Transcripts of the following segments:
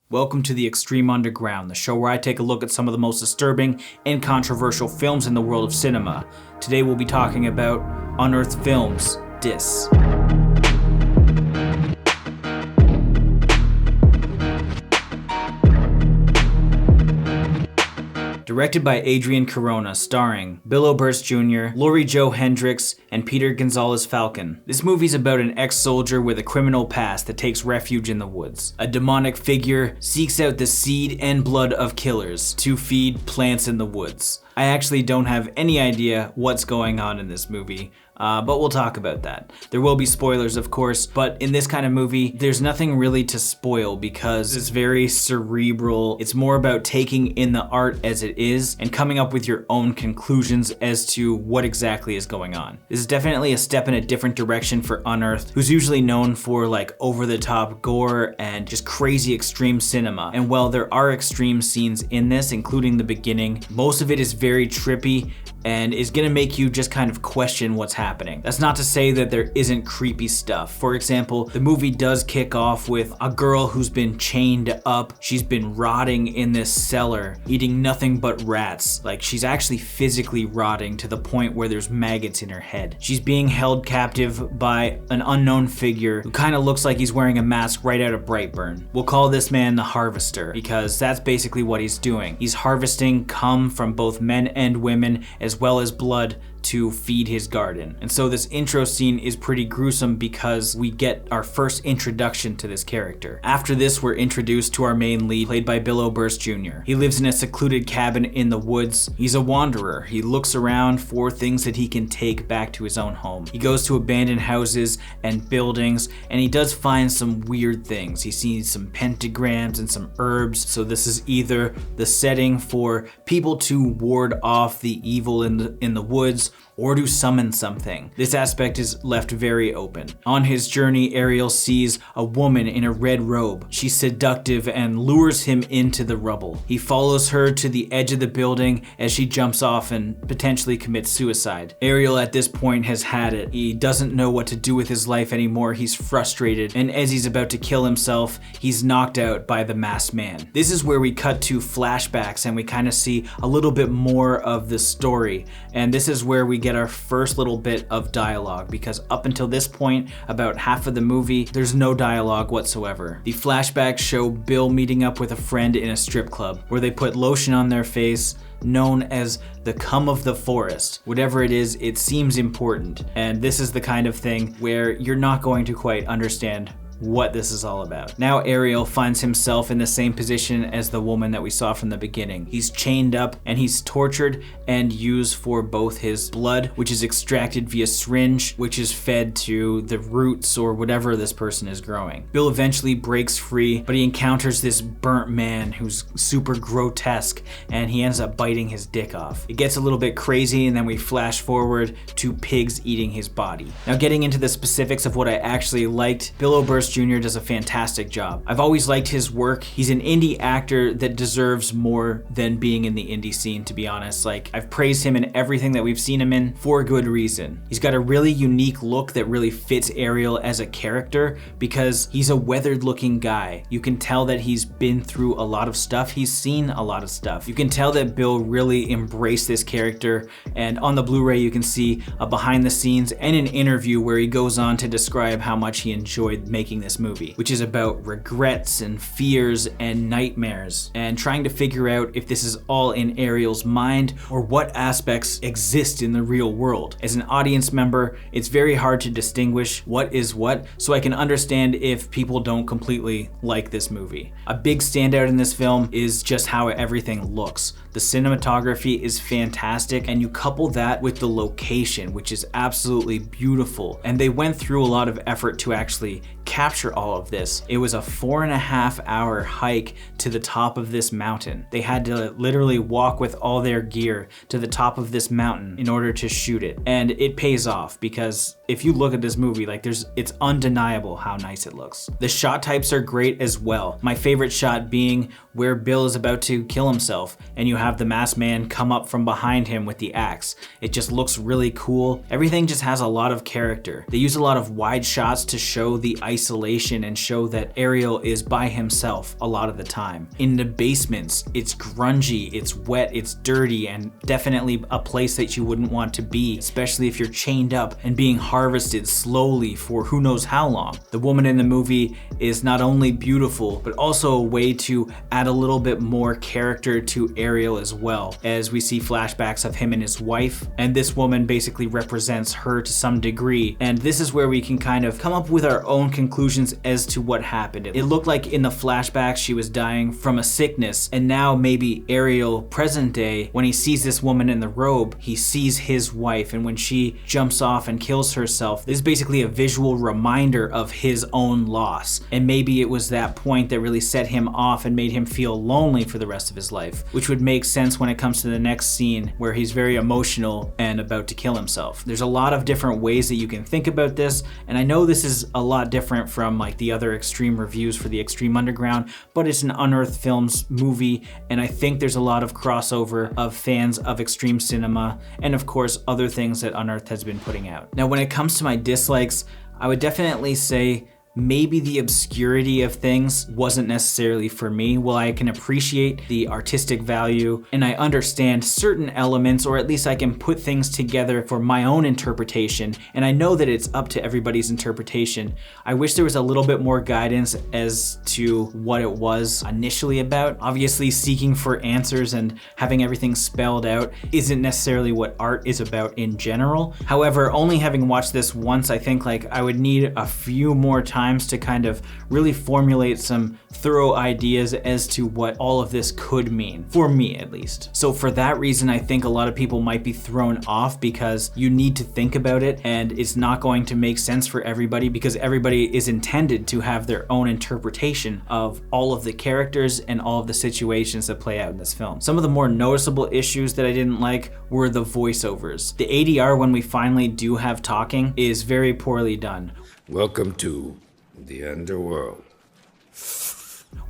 Welcome to the Extreme Underground, the show where I take a look at some of the most disturbing and controversial films in the world of cinema. Today we'll be talking about Unearthed Films, Dis. Directed by Adrian Corona, starring Bill Oberst Jr., Lori Jo Hendrix, and Peter Gonzales Falcon. This movie's about an ex-soldier with a criminal past that takes refuge in the woods. A demonic figure seeks out the seed and blood of killers to feed plants in the woods. I actually don't have any idea what's going on in this movie, but we'll talk about that. There will be spoilers, of course, but in this kind of movie, there's nothing really to spoil because it's very cerebral. It's more about taking in the art as it is and coming up with your own conclusions as to what exactly is going on. This is definitely a step in a different direction for Unearthed, who's usually known for like over-the-top gore and just crazy extreme cinema. And while there are extreme scenes in this, including the beginning, most of it is very trippy and is gonna make you just kind of question what's happening. That's not to say that there isn't creepy stuff. For example, the movie does kick off with a girl who's been chained up. She's been rotting in this cellar, eating nothing but rats. Like, she's actually physically rotting to the point where there's maggots in her head. She's being held captive by an unknown figure who kind of looks like he's wearing a mask right out of Brightburn. We'll call this man the Harvester because that's basically what he's doing. He's harvesting cum from both men and women as well as blood to feed his garden. And so this intro scene is pretty gruesome because we get our first introduction to this character. After this, we're introduced to our main lead, played by Bill Oberst Jr. He lives in a secluded cabin in the woods. He's a wanderer. He looks around for things that he can take back to his own home. He goes to abandoned houses and buildings, and he does find some weird things. He sees some pentagrams and some herbs. So this is either the setting for people to ward off the evil in the woods, or to summon something. This aspect is left very open. On his journey, Ariel sees a woman in a red robe. She's seductive and lures him into the rubble. He follows her to the edge of the building as she jumps off and potentially commits suicide. Ariel at this point has had it. He doesn't know what to do with his life anymore. He's frustrated, and as he's about to kill himself, he's knocked out by the masked man. This is where we cut to flashbacks and we kind of see a little bit more of the story, and this is where we get our first little bit of dialogue, because up until this point, about half of the movie, there's no dialogue whatsoever. The flashbacks show Bill meeting up with a friend in a strip club where they put lotion on their face, known as the cum of the forest. Whatever it is, it seems important. And this is the kind of thing where you're not going to quite understand what this is all about. Now Ariel finds himself in the same position as the woman that we saw from the beginning. He's chained up and he's tortured and used for both his blood, which is extracted via syringe, which is fed to the roots or whatever this person is growing. Bill eventually breaks free, but he encounters this burnt man who's super grotesque, and he ends up biting his dick off. It gets a little bit crazy, and then we flash forward to pigs eating his body. Now, getting into the specifics of what I actually liked, Bill Oberst Jr. does a fantastic job. I've always liked his work. He's an indie actor that deserves more than being in the indie scene, to be honest. Like, I've praised him in everything that we've seen him in for good reason. He's got a really unique look that really fits Ariel as a character because he's a weathered looking guy. You can tell that he's been through a lot of stuff. He's seen a lot of stuff. You can tell that Bill really embraced this character, and on the Blu-ray you can see a behind the scenes and an interview where he goes on to describe how much he enjoyed making this movie, which is about regrets and fears and nightmares, and trying to figure out if this is all in Ariel's mind or what aspects exist in the real world. As an audience member, it's very hard to distinguish what is what, so I can understand if people don't completely like this movie. A big standout in this film is just how everything looks. The cinematography is fantastic, and you couple that with the location, which is absolutely beautiful. And they went through a lot of effort to actually capture all of this. It was a 4.5 hour hike to the top of this mountain. They had to literally walk with all their gear to the top of this mountain in order to shoot it. And it pays off because if you look at this movie, like it's undeniable how nice it looks. The shot types are great as well. My favorite shot being where Bill is about to kill himself and you have the masked man come up from behind him with the axe. It just looks really cool. Everything just has a lot of character. They use a lot of wide shots to show the isolation isolation and show that Ariel is by himself a lot of the time. In the basements, it's grungy, it's wet, it's dirty, and definitely a place that you wouldn't want to be, especially if you're chained up and being harvested slowly for who knows how long. The woman in the movie is not only beautiful, but also a way to add a little bit more character to Ariel as well, as we see flashbacks of him and his wife, and this woman basically represents her to some degree, and this is where we can kind of come up with our own conclusions as to what happened. It looked like in the flashbacks she was dying from a sickness, and now maybe Ariel, present day, when he sees this woman in the robe, he sees his wife, and when she jumps off and kills herself, this is basically a visual reminder of his own loss, and maybe it was that point that really set him off and made him feel lonely for the rest of his life, which would make sense when it comes to the next scene where he's very emotional and about to kill himself. There's a lot of different ways that you can think about this, and I know this is a lot different from like the other Extreme reviews for the Extreme Underground, but it's an Unearthed Films movie, and I think there's a lot of crossover of fans of Extreme cinema and of course other things that Unearthed has been putting out. Now when it comes to my dislikes, I would definitely say maybe the obscurity of things wasn't necessarily for me. While I can appreciate the artistic value and I understand certain elements, or at least I can put things together for my own interpretation, and I know that it's up to everybody's interpretation, I wish there was a little bit more guidance as to what it was initially about. Obviously, seeking for answers and having everything spelled out isn't necessarily what art is about in general. However, only having watched this once, I think like I would need a few more times to kind of really formulate some thorough ideas as to what all of this could mean, for me at least. So for that reason, I think a lot of people might be thrown off because you need to think about it and it's not going to make sense for everybody because everybody is intended to have their own interpretation of all of the characters and all of the situations that play out in this film. Some of the more noticeable issues that I didn't like were the voiceovers. The ADR when we finally do have talking is very poorly done. Welcome to the underworld.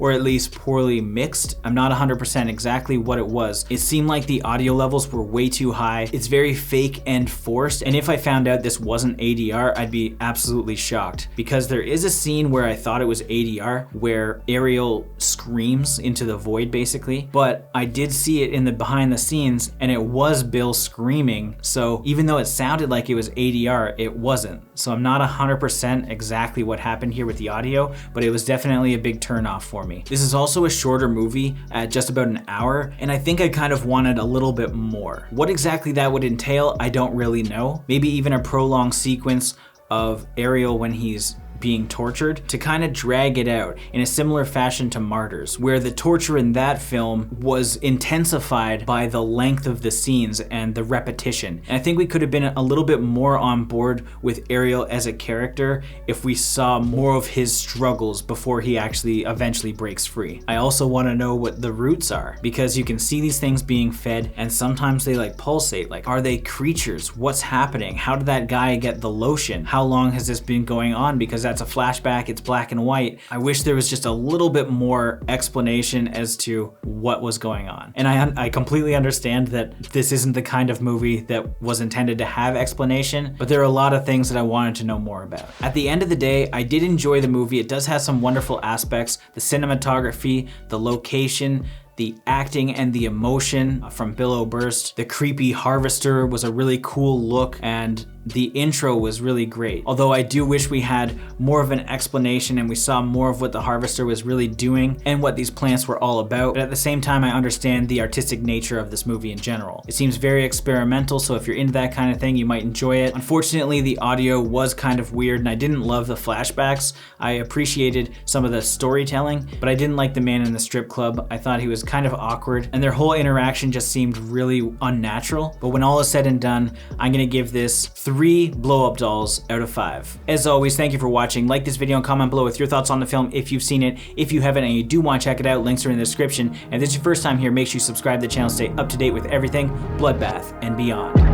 Or at least poorly mixed. I'm not 100% exactly what it was. It seemed like the audio levels were way too high. It's very fake and forced, and if I found out this wasn't ADR, I'd be absolutely shocked. Because there is a scene where I thought it was ADR, where Ariel screams into the void basically, but I did see it in the behind the scenes, and it was Bill screaming, so even though it sounded like it was ADR, it wasn't. So I'm not 100% exactly what happened here with the audio, but it was definitely a big turnoff for me. This is also a shorter movie at just about an hour, and I think I kind of wanted a little bit more. What exactly that would entail, I don't really know. Maybe even a prolonged sequence of Ariel when he's being tortured to kind of drag it out in a similar fashion to Martyrs, where the torture in that film was intensified by the length of the scenes and the repetition. And I think we could have been a little bit more on board with Ariel as a character if we saw more of his struggles before he actually eventually breaks free. I also want to know what the roots are, because you can see these things being fed and sometimes they like pulsate. Like, are they creatures? What's happening? How did that guy get the lotion? How long has this been going on? Because that's a flashback, it's black and white. I wish there was just a little bit more explanation as to what was going on. And I completely understand that this isn't the kind of movie that was intended to have explanation, but there are a lot of things that I wanted to know more about. At the end of the day, I did enjoy the movie. It does have some wonderful aspects, the cinematography, the location, the acting and the emotion from Bill Oberst. The creepy harvester was a really cool look, and the intro was really great. Although I do wish we had more of an explanation and we saw more of what the harvester was really doing and what these plants were all about. But at the same time, I understand the artistic nature of this movie in general. It seems very experimental, so if you're into that kind of thing, you might enjoy it. Unfortunately, the audio was kind of weird and I didn't love the flashbacks. I appreciated some of the storytelling, but I didn't like the man in the strip club. I thought he was kind of awkward and their whole interaction just seemed really unnatural. But when all is said and done, I'm gonna give this 3 blow-up dolls out of 5. As always, thank you for watching. Like this video and comment below with your thoughts on the film if you've seen it. If you haven't and you do want to check it out, links are in the description. And if this is your first time here, make sure you subscribe to the channel to stay up to date with everything Bloodbath and beyond.